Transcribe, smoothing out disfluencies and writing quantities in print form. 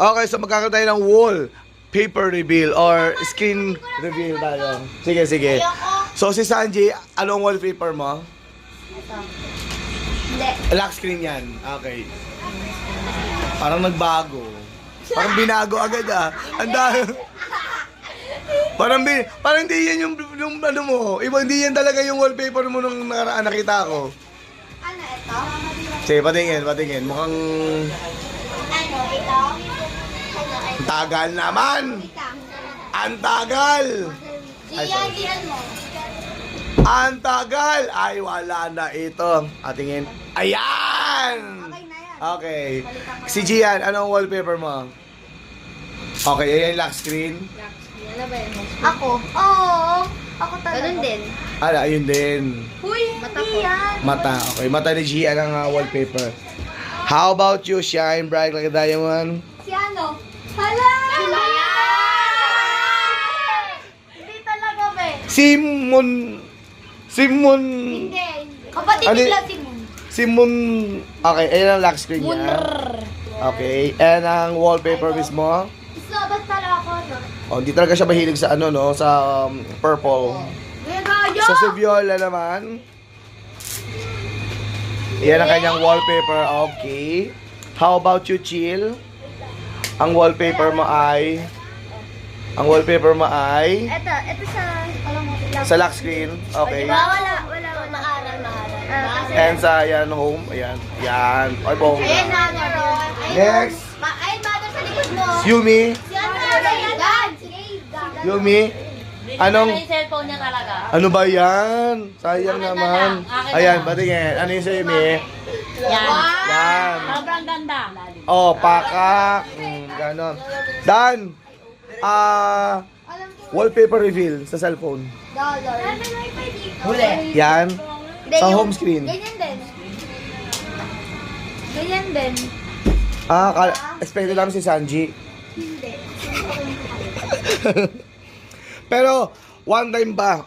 Okay, so magkakaroon tayo ng wall paper reveal or screen reveal tayo. Sige, sige. So si Sanji, anong wallpaper mo? Ito. Hindi. Lock screen yan. Okay. Parang nagbago. Parang binago agad ah. Ang dahil. Parang hindi yan yung ano mo. Iba, hindi yan talaga yung wallpaper mo nung nakaraan nakita ko. Ano ito? Sige, patingin. Mukhang Ano ito? ang tagal naman. Ang tagal. Diyan mo. Ang tagal. Ay, wala na ito. Tingin. Ayan! Okay na yan. Okay. Si Gian, anong wallpaper mo? Okay, ayan yung lock screen. Ano ba yun? Ako? Oo. Ako talaga. Ganun din. Ayun din. Huy, hindi yan. Mata. Okay, mata ni Gian ang wallpaper. How about you, Shine Bright Like a Diamond? Si ano? Hala! Hindi talaga ba eh? Simon. Hindi. Kapatid Ano- nila si Moon. Simon. Okay, ayan ang lock screen niya. Okay, and ang wallpaper mismo. Labas pala ako, no? Oh, hindi talaga siya mahilig sa ano, no? Sa purple. Gayo! So si Viola naman. Yan ang kanyang wallpaper. Okay. How about you, Chill? Ang wallpaper mo ay... Ito sa... Sa lock screen. Okay. Wala. Maaral. And sa yan, home. Ayan. Yan. Ay, bongga. Ayan, mother. Next. Ayun, mother sa likod mo. Yumi. Si ano? Yan. Yumi. Anong... Yung cellphone niya talaga. Ano ba yan? Sayang Akin na naman. lang, akin na Ayan, lang. patingin. Ano yung sa Yumi? Yan. Yan. Sobrang ganda. Oh, pakak. Ganon. Dan. Wallpaper reveal sa cellphone. Dollar. Huli. Yan. Hindi, Sa yung- home screen. Ganyan din. Expected namin si Sanji. Hindi. Pero, one time ba,